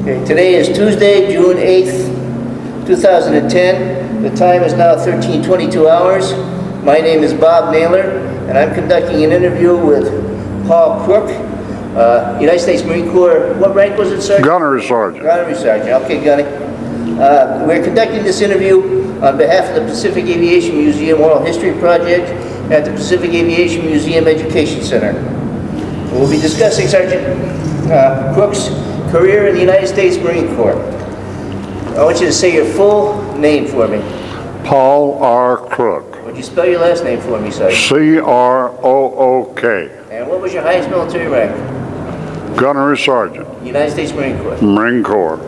Okay, today is Tuesday, June 8th, 2010. The time is now 13:22 hours. My name is Bob Naylor, and I'm conducting an interview with Paul Crook, United States Marine Corps. What rank was it, Sergeant? Gunnery Sergeant. Gunnery Sergeant. Okay, Gunny. We're conducting this interview on behalf of the Pacific Aviation Museum Oral History Project at the Pacific Aviation Museum Education Center. We'll be discussing Sergeant Crook's career in the United States Marine Corps. I want you to say your full name for me. Paul R. Crook. Would you spell your last name for me, Sergeant? C-R-O-O-K. And what was your highest military rank? Gunnery Sergeant. United States Marine Corps. Marine Corps.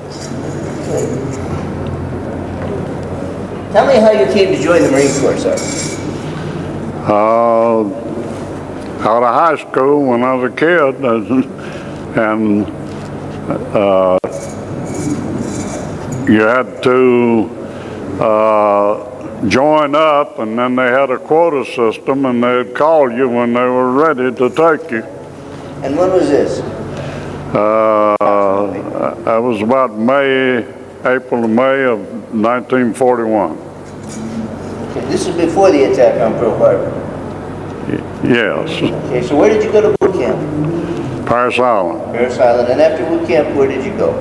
Tell me how you came to join the Marine Corps, Sergeant. Out of high school when I was a kid, and you had to join up, and then they had a quota system, and they'd call you when they were ready to take you. And when was this? That was about April to May of 1941. Okay, this is before the attack on Pearl Harbor. Yes. Okay, so where did you go to boot camp? Paris Island. Paris Island. And after boot camp, where did you go?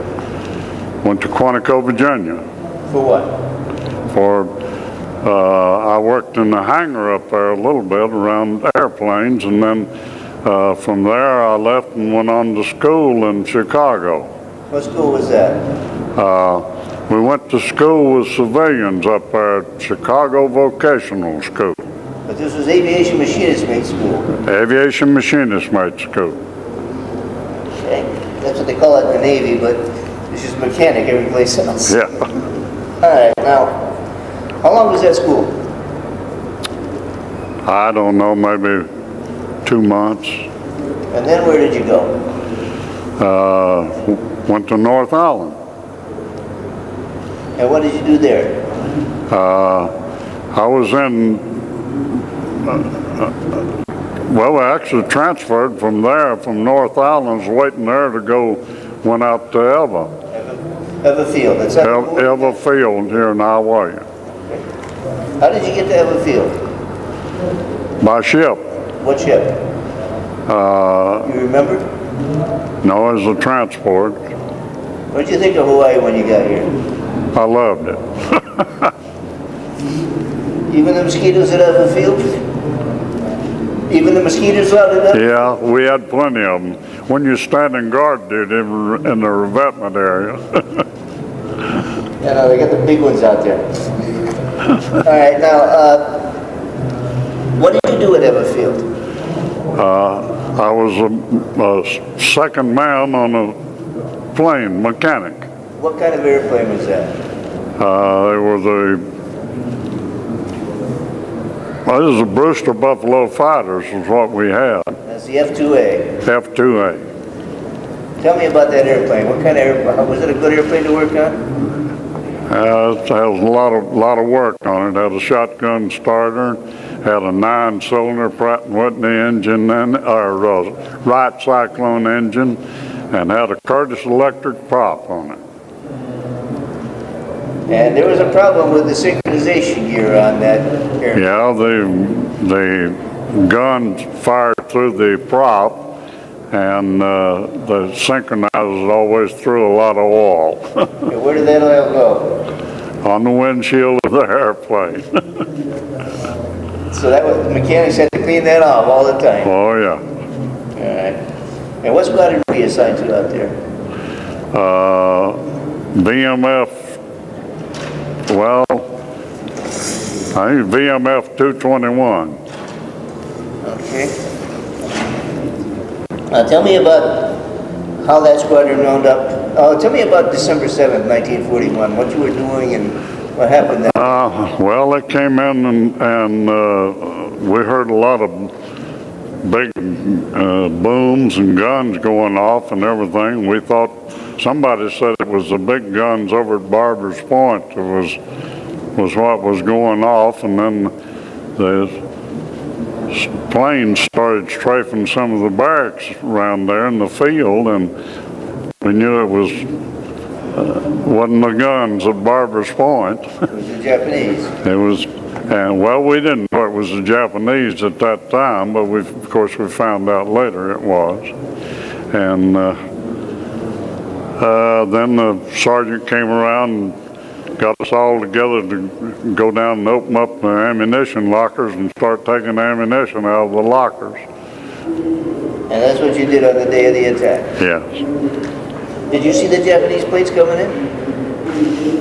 Went to Quantico, Virginia. For what? I worked in the hangar up there a little bit around airplanes, and then from there I left and went on to school in Chicago. What school was that? We went to school with civilians up there at Chicago Vocational School. But this was Aviation Machinist Mate School. Aviation Machinist Mate School. Okay, that's what they call it in the Navy, but it's just mechanic every place else. Yeah. All right, now, how long was that school? I don't know, maybe 2 months. And then where did you go? Went to North Island. And what did you do there? I was in, well, I actually transferred from there, from North Island, was waiting there to go, went out to Eva. Eva Field. That's Eva Field here in Hawaii. How did you get to Eva Field? By ship. What ship? You remember? No, it was a transport. What did you think of Hawaii when you got here? I loved it. Even the mosquitoes at Eva Field? Even the mosquitoes out of that? Yeah, we had plenty of them. When you stand in guard duty in the revetment area. Yeah, no, they got the big ones out there. All right, now, what did you do at Eva Field? I was a second man on a plane, mechanic. What kind of airplane was that? It was this is a Brewster Buffalo Fighters was what we had. That's the F-2A. F-2A. Tell me about that airplane. What kind of airplane? Was it a good airplane to work on? It has a lot of work on it. Had a shotgun starter, had a 9-cylinder Pratt & Whitney engine, or Wright Cyclone engine, and had a Curtiss electric prop on it. And there was a problem with the synchronization gear on that airplane. Yeah, the gun fired through the prop, and the synchronizer always threw a lot of oil. And where did that oil go? On the windshield of the airplane. So that was, the mechanics had to clean that off all the time. Oh, yeah. All right. And what squadron were you assigned to out there? VMF, well, I think VMF 221. Okay. Tell me about how that squadron wound up. Tell me about December 7th, 1941, what you were doing and what happened then. Well, they came in and we heard a lot of big booms and guns going off and everything. We thought, somebody said it was the big guns over at Barber's Point that was what was going off, and then the planes started strafing some of the barracks around there in the field, and we knew it was wasn't the guns at Barber's Point. It was the Japanese. It was, and well, we didn't know it was the Japanese at that time, but of course we found out later it was. And then the sergeant came around and got us all together to go down and open up the ammunition lockers and start taking ammunition out of the lockers. And that's what you did on the day of the attack? Yes. Did you see the Japanese planes coming in?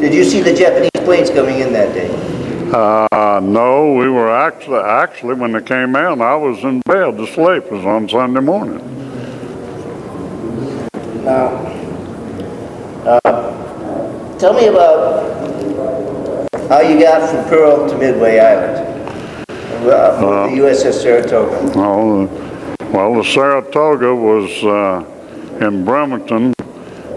Did you see the Japanese planes coming in that day? No, we were actually when they came in, I was in bed asleep. It was on Sunday morning. Now, tell me about how you got from Pearl to Midway Island, the USS Saratoga. Well, the Saratoga was in Bremerton,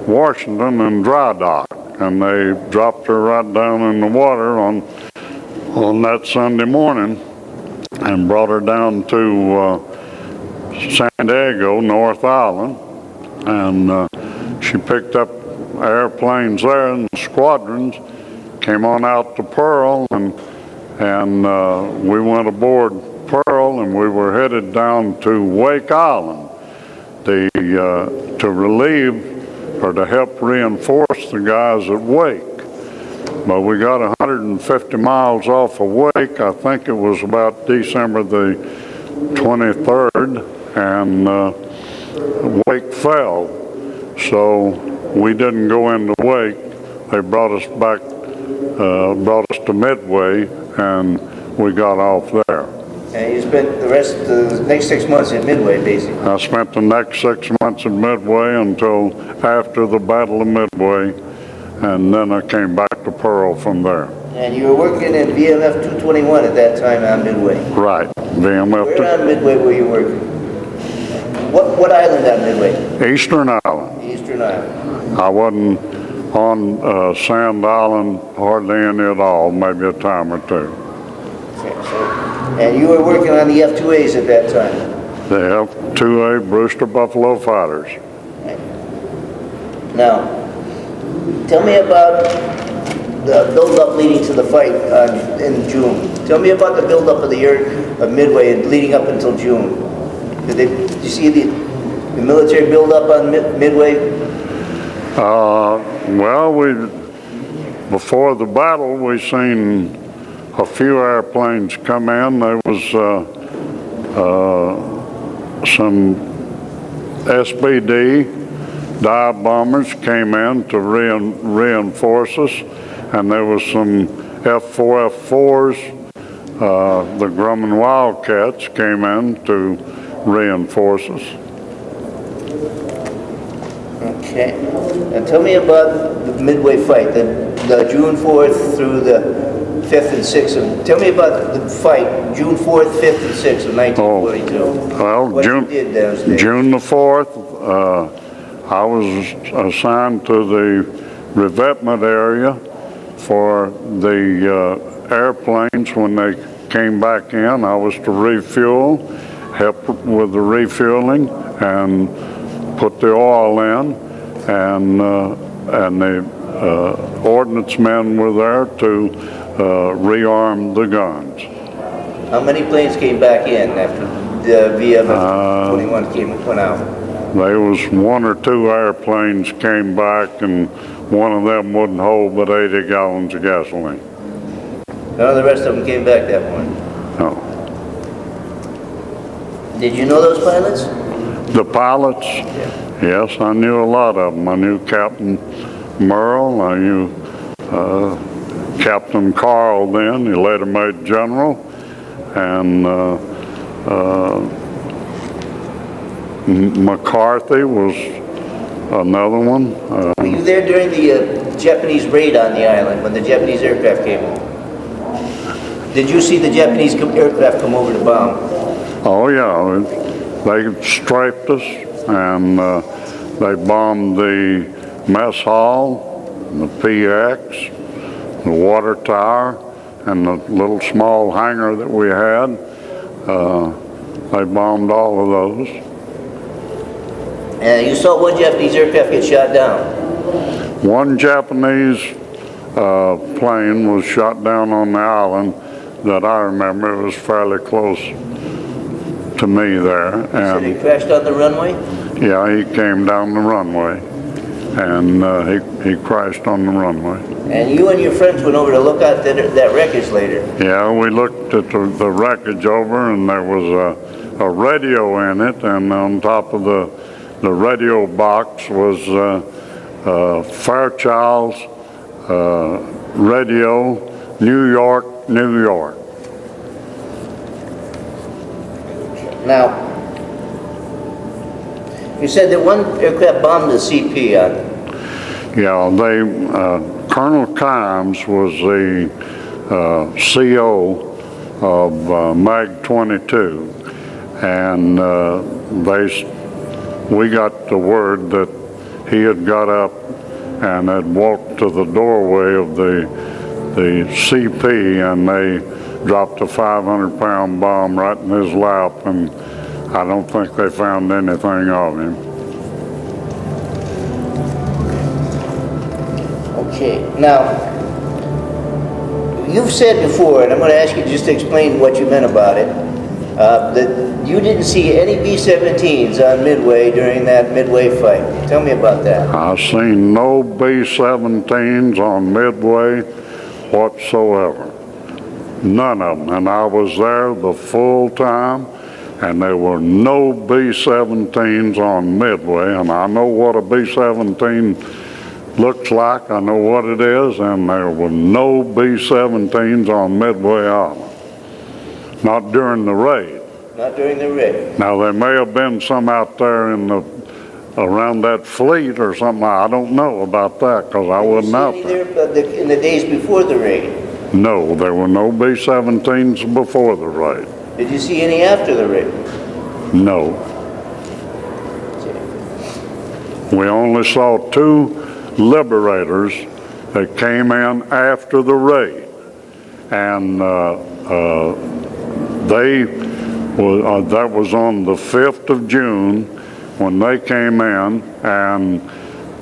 Washington, in dry dock, and they dropped her right down in the water on that Sunday morning and brought her down to San Diego, North Island, and she picked up airplanes there and squadrons, came on out to Pearl, and we went aboard Pearl, and we were headed down to Wake Island to relieve or to help reinforce the guys at Wake. But we got 150 miles off of Wake. I think it was about December the 23rd, and Wake fell. So we didn't go into Wake. They brought us back, brought us to Midway, and we got off there. And you spent the next 6 months at Midway, basically. I spent the next 6 months at Midway until after the Battle of Midway, and then I came back to Pearl from there. And you were working at VMF 221 at that time on Midway. Right, VMF. Where on Midway were you working? What island on Midway? Eastern Island. Eastern Island. I wasn't on Sand Island hardly any at all, maybe a time or two. Okay, and you were working on the F-2As at that time? The F-2A Brewster Buffalo Fighters. Right. Now, tell me about the build-up leading to the fight in June. Tell me about the build-up of the year of Midway leading up until June. Did you see the military build-up on Midway? Well, before the battle, we seen a few airplanes come in. There was some SBD dive bombers came in to reinforce us, and there was some F-4, F-4s. The Grumman Wildcats came in to reinforce us. Okay. And tell me about the Midway fight, the June 4th through the 5th and 6th. Tell me about the fight, June 4th, 5th, and 6th of 1942. Well, what you did those days. June the 4th, I was assigned to the revetment area for the airplanes when they came back in. I was to refuel, help with the refueling, and put the oil in, and the ordnance men were there to rearm the guns. How many planes came back in after the VMF 21 went out? There was 1 or 2 airplanes came back, and one of them wouldn't hold but 80 gallons of gasoline. None of the rest of them came back that morning? No. Did you know those pilots? The pilots? Yeah. Yes, I knew a lot of them. I knew Captain Merle, I knew Captain Carl then, he later made general, and McCarthy was another one. Were you there during the Japanese raid on the island when the Japanese aircraft came over? Did you see the Japanese aircraft come over to bomb? Oh yeah, they strafed us, and they bombed the mess hall, the PX, the water tower, and the little small hangar that we had. They bombed all of those. And you saw one Japanese aircraft get shot down? one Japanese plane was shot down on the island that I remember. It was fairly close to me there. So he crashed on the runway? Yeah, he came down the runway, and he crashed on the runway. And you and your friends went over to look at that wreckage later? Yeah, we looked at the wreckage over, and there was a radio in it, and on top of the radio box was Fairchild's Radio, New York, New York. Now, you said that one aircraft bombed the CP on. Yeah, Colonel Kimes was the CO of MAG-22, and we got the word that he had got up and had walked to the doorway of the CP, and they dropped a 500-pound bomb right in his lap, and I don't think they found anything of him. Okay, now, you've said before, and I'm going to ask you just to explain what you meant about it, that you didn't see any B-17s on Midway during that Midway fight. Tell me about that. I seen no B-17s on Midway whatsoever. None of them. And I was there the full time, and there were no B-17s on Midway, and I know what a B-17 looks like, I know what it is, and there were no B-17s on Midway Island. Not during the raid. Not during the raid. Now, there may have been some out there around that fleet or something. I don't know about that, because I wasn't out there. In the days before the raid? No, there were no B-17s before the raid. Did you see any after the raid? No. We only saw two Liberators that came in after the raid, and that was on the 5th of June when they came in, and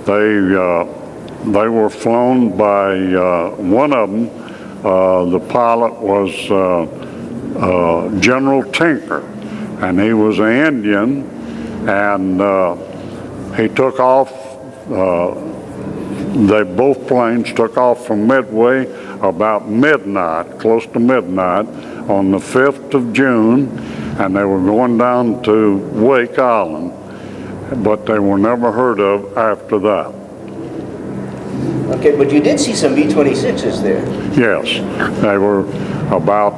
they were flown by one of them. The pilot was General Tinker, and he was an Indian, and he took off. Both planes took off from Midway about midnight, close to midnight, on the 5th of June, and they were going down to Wake Island, but they were never heard of after that. Okay, but you did see some B-26s there. Yes, they were about,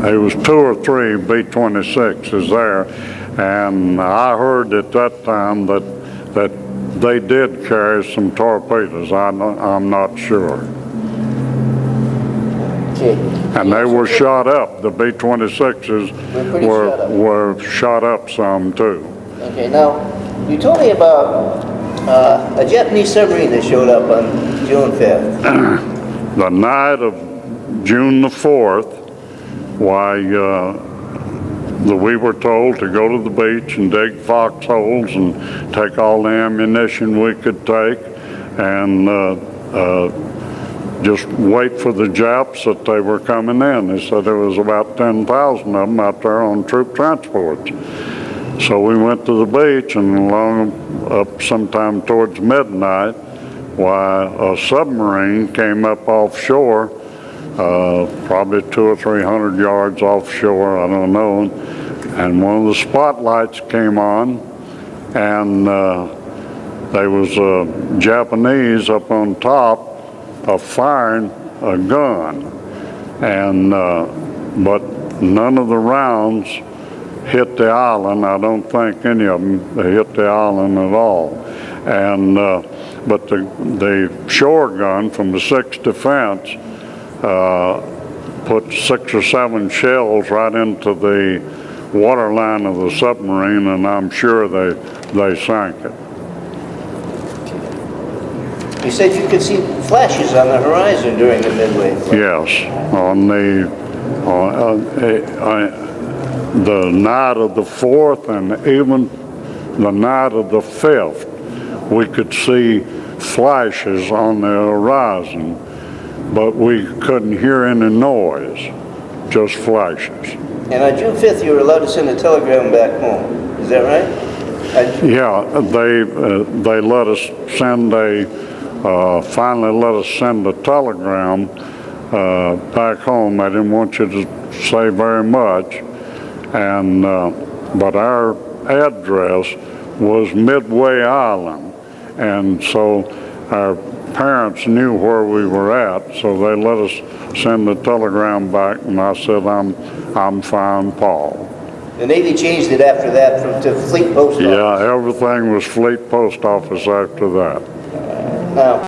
it was 2 or 3 B-26s there, and I heard at that time that they did carry some torpedoes. I'm not sure. Okay. And they were shot up. The B-26s were shot up some too. Okay, now, you told me about a Japanese submarine that showed up on June 5th. The night of June the 4th, we were told to go to the beach and dig foxholes and take all the ammunition we could take, and just wait for the Japs that they were coming in. They said there was about 10,000 of them out there on troop transports. So we went to the beach, and along up sometime towards midnight, a submarine came up offshore, probably 200 or 300 yards offshore, I don't know, and one of the spotlights came on, and there was a Japanese up on top firing a gun, and but none of the rounds hit the island. I don't think any of them hit the island at all. And but the shore gun from the 6th Defense put 6 or 7 shells right into the waterline of the submarine, and I'm sure they sank it. You said you could see flashes on the horizon during the Midway flight. Yes, on the night of the 4th and even the night of the 5th, we could see flashes on the horizon, but we couldn't hear any noise, just flashes. And on June 5th, you were allowed to send a telegram back home. Is that right? Yeah, they let us send finally let us send a telegram back home. I didn't want you to say very much, and but our address was Midway Island, and so our parents knew where we were at, so they let us send the telegram back, and I said, I'm fine, Paul. The Navy changed it after that to Fleet Post Office. Yeah, everything was Fleet Post Office after that. Now,